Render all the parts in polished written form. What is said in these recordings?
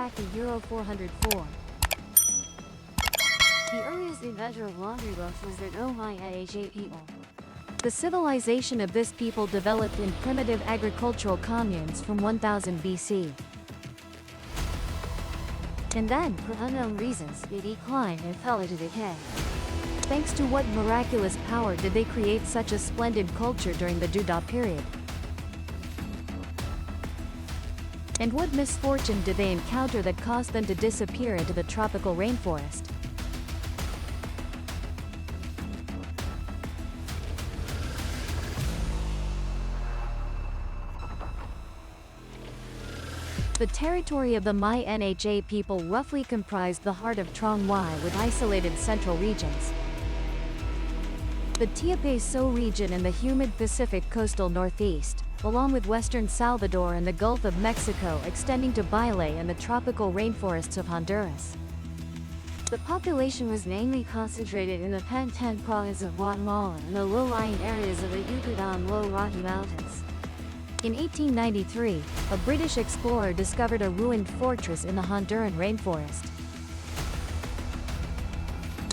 back to Euro 404. The earliest inventor of laundry books was the Maya people. The civilization of this people developed in primitive agricultural communes from 1000 BC. And then, for unknown reasons, it declined and fell into decay. Thanks to what miraculous power did they create such a splendid culture during the drought period? And what misfortune did they encounter that caused them to disappear into the tropical rainforest? The territory of the Maya people roughly comprised the heart of Trong Y with isolated central regions. The Tiape-So region and the humid Pacific coastal northeast, along with western Salvador and the Gulf of Mexico extending to Bile and the tropical rainforests of Honduras. The population was mainly concentrated in the Petén province of Guatemala and the low-lying areas of the Yucatan Low Rocky Mountains. In 1893, a British explorer discovered a ruined fortress in the Honduran rainforest.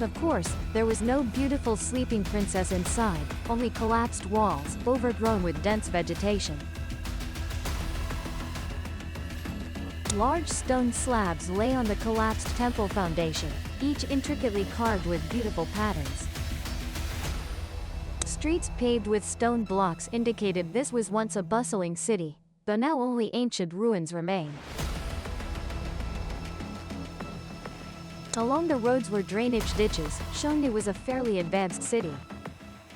Of course, there was no beautiful sleeping princess inside, only collapsed walls, overgrown with dense vegetation. Large stone slabs lay on the collapsed temple foundation, each intricately carved with beautiful patterns. Streets paved with stone blocks indicated this was once a bustling city, though now only ancient ruins remain. Along the roads were drainage ditches, showing it was a fairly advanced city.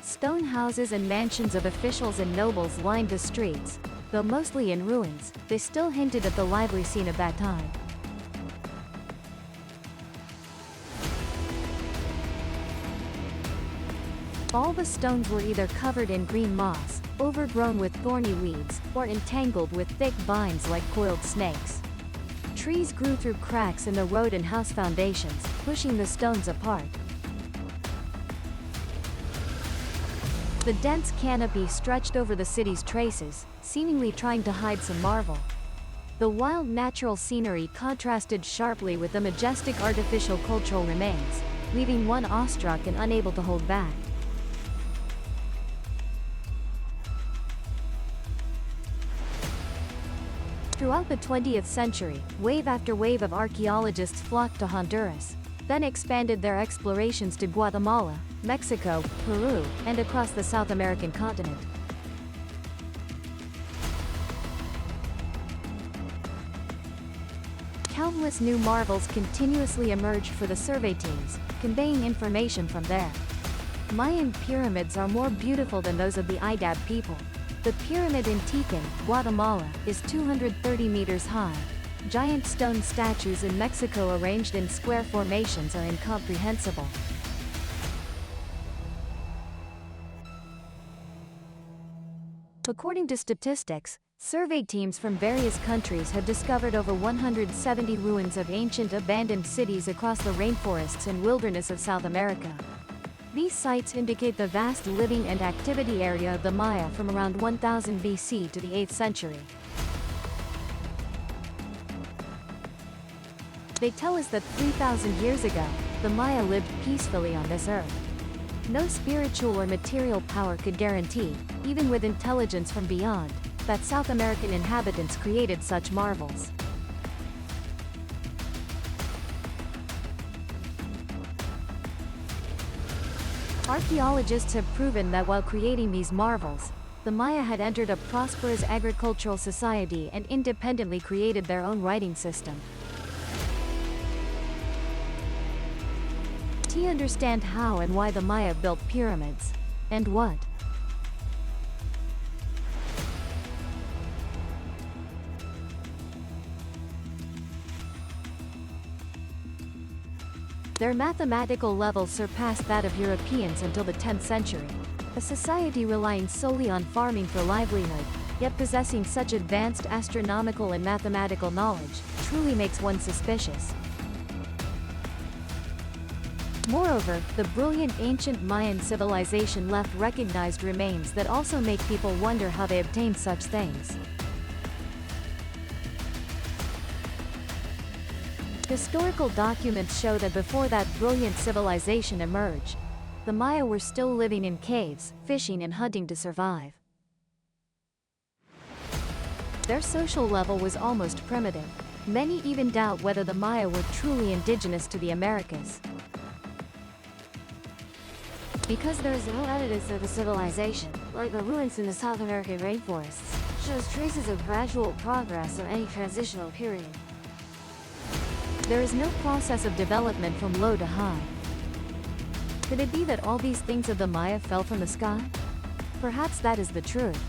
Stone houses and mansions of officials and nobles lined the streets. Though mostly in ruins, they still hinted at the lively scene of that time. All the stones were either covered in green moss, overgrown with thorny weeds, or entangled with thick vines like coiled snakes. Trees grew through cracks in the road and house foundations, pushing the stones apart. The dense canopy stretched over the city's traces, seemingly trying to hide some marvel. The wild natural scenery contrasted sharply with the majestic artificial cultural remains, leaving one awestruck and unable to hold back. Throughout the 20th century, wave after wave of archaeologists flocked to Honduras, then expanded their explorations to Guatemala, Mexico, Peru, and across the South American continent. Countless new marvels continuously emerged for the survey teams, conveying information from there. Mayan pyramids are more beautiful than those of the Idab people. The pyramid in Tikal, Guatemala, is 230 meters high. Giant stone statues in Mexico arranged in square formations are incomprehensible. According to statistics, survey teams from various countries have discovered over 170 ruins of ancient abandoned cities across the rainforests and wilderness of South America. These sites indicate the vast living and activity area of the Maya from around 1000 BC to the 8th century. They tell us that 3,000 years ago, the Maya lived peacefully on this earth. No spiritual or material power could guarantee, even with intelligence from beyond, that South American inhabitants created such marvels. Archaeologists have proven that while creating these marvels, the Maya had entered a prosperous agricultural society and independently created their own writing system. To understand how and why the Maya built pyramids, and what their mathematical level surpassed that of Europeans until the 10th century, a society relying solely on farming for livelihood, yet possessing such advanced astronomical and mathematical knowledge, truly makes one suspicious. Moreover, the brilliant ancient Mayan civilization left recognized remains that also make people wonder how they obtained such things. Historical documents show that before that brilliant civilization emerged, the Maya were still living in caves, fishing and hunting to survive. Their social level was almost primitive. Many even doubt whether the Maya were truly indigenous to the Americas. Because there is no evidence of a civilization, like the ruins in the South American rainforests, shows traces of gradual progress or any transitional period. There is no process of development from low to high. Could it be that all these things of the Maya fell from the sky? Perhaps that is the truth.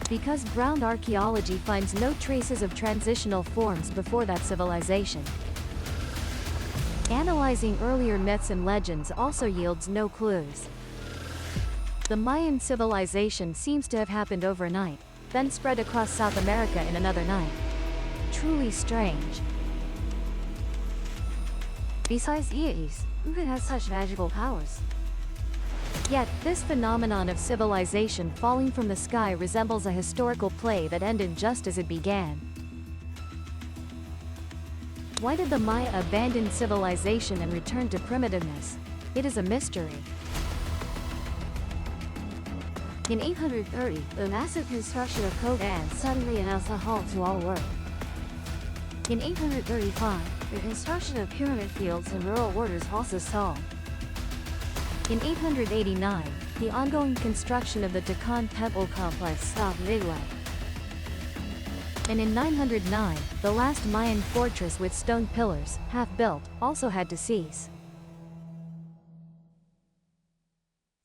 Because ground archaeology finds no traces of transitional forms before that civilization. Analyzing earlier myths and legends also yields no clues. The Mayan civilization seems to have happened overnight, then spread across South America in another night. Truly strange. Besides deities, who could have such magical powers? Yet, this phenomenon of civilization falling from the sky resembles a historical play that ended just as it began. Why did the Maya abandon civilization and return to primitiveness? It is a mystery. In 830, the massive construction of Khotan suddenly announced a halt to all work. In 835, the construction of pyramid fields and rural orders also stalled. In 889, the ongoing construction of the Deccan temple complex stopped midway. And in 909, the last Mayan fortress with stone pillars, half-built, also had to cease.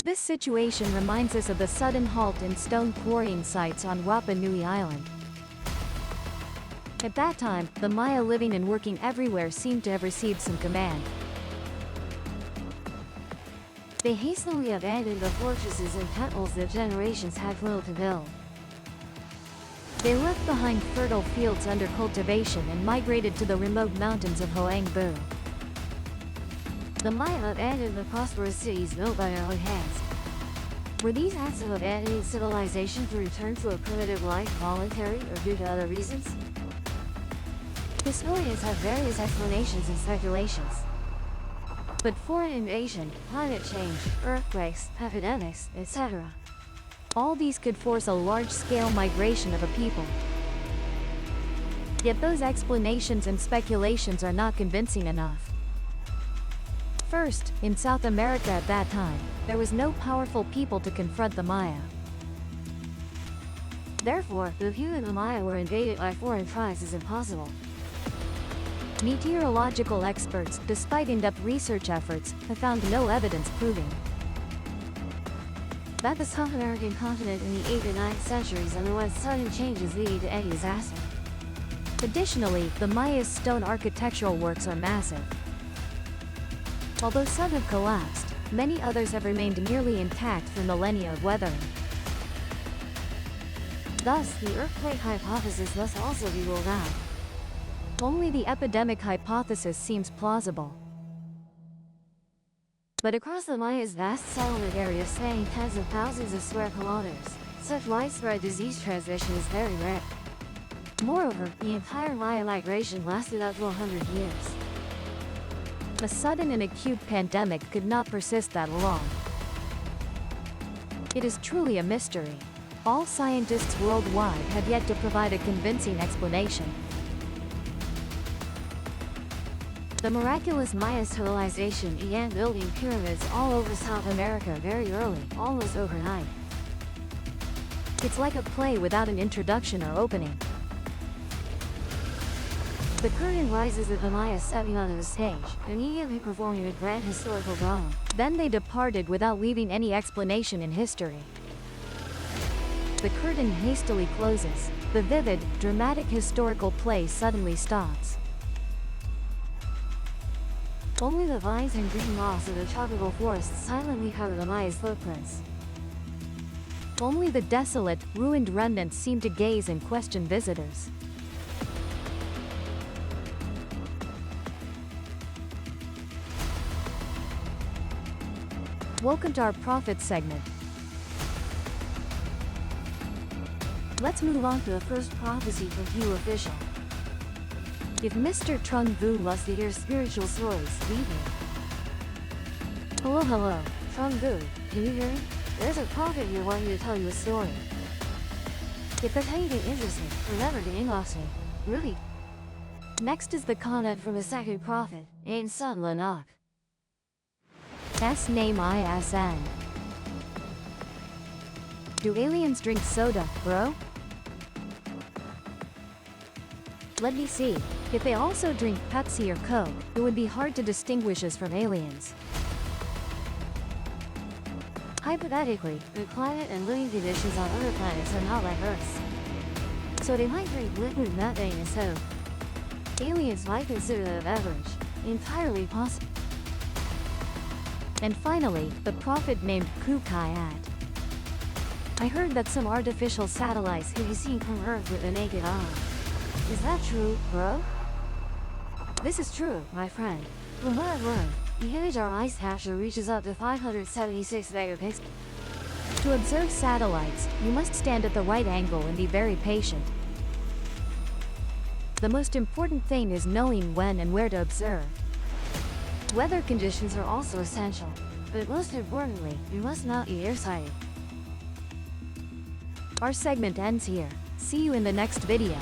This situation reminds us of the sudden halt in stone quarrying sites on Rapa Nui Island. At that time, the Maya living and working everywhere seemed to have received some command. They hastily abandoned the fortresses and temples that generations had little to build. They left behind fertile fields under cultivation and migrated to the remote mountains of Hoangbu. The Maya abandoned the prosperous cities built by their own hands. Were these acts of abandoning civilization to return to a primitive life voluntary or due to other reasons? Historians have various explanations and speculations. But foreign invasion, climate change, earthquakes, epidemics, etc. All these could force a large-scale migration of a people. Yet those explanations and speculations are not convincing enough. First, in South America at that time, there was no powerful people to confront the Maya. Therefore, the view that the Maya were invaded by foreign tribes is impossible. Meteorological experts, despite in-depth research efforts, have found no evidence proving that the South American continent in the 8th and 9th centuries underwent sudden changes leading to any disaster. Additionally, the Maya's stone architectural works are massive. Although some have collapsed, many others have remained nearly intact for millennia of weathering. Thus, the earthquake hypothesis must also be ruled out. Only the epidemic hypothesis seems plausible. But across the Maya's vast settlement area spanning tens of thousands of square kilometers, such widespread disease transmission is very rare. Moreover, the entire Maya migration lasted up to 100 years. A sudden and acute pandemic could not persist that long. It is truly a mystery. All scientists worldwide have yet to provide a convincing explanation. The miraculous Maya civilization began building pyramids all over South America very early, almost overnight. It's like a play without an introduction or opening. The curtain rises at the Maya stepping onto the stage, immediately performing a grand historical drama. Then they departed without leaving any explanation in history. The curtain hastily closes. The vivid, dramatic historical play suddenly stops. Only the vines and green moss of the tropical forests silently cover the Maya's footprints. Only the desolate, ruined remnants seem to gaze and question visitors. Welcome to our Prophet segment. Let's move on to the first prophecy from Hugh Official. If Mr. Trung Vu loves to hear spiritual stories, leave me. Hello. Trung Vu, can you hear me? There's a prophet here wanting to tell you a story. If there's anything interesting, remember to inbox me. Really? Next is the comment from a second prophet, Ain Sun Lanak. S name ISN. Do aliens drink soda, bro? Let me see. If they also drink Pepsi or Coke, it would be hard to distinguish us from aliens. Hypothetically, the climate and living conditions on other planets are not like Earth's. So they might drink liquid methane instead of. Aliens might consider that a beverage. Entirely possible. And finally, the prophet named Kukayat. I heard that some artificial satellites can be seen from Earth with the naked eye. Is that true, bro? This is true, my friend. From what I've learned, the image our eyes capture reaches up to 576 megapixels. To observe satellites, you must stand at the right angle and be very patient. The most important thing is knowing when and where to observe. Weather conditions are also essential, but most importantly, you must not be nearsighted. Our segment ends here. See you in the next video.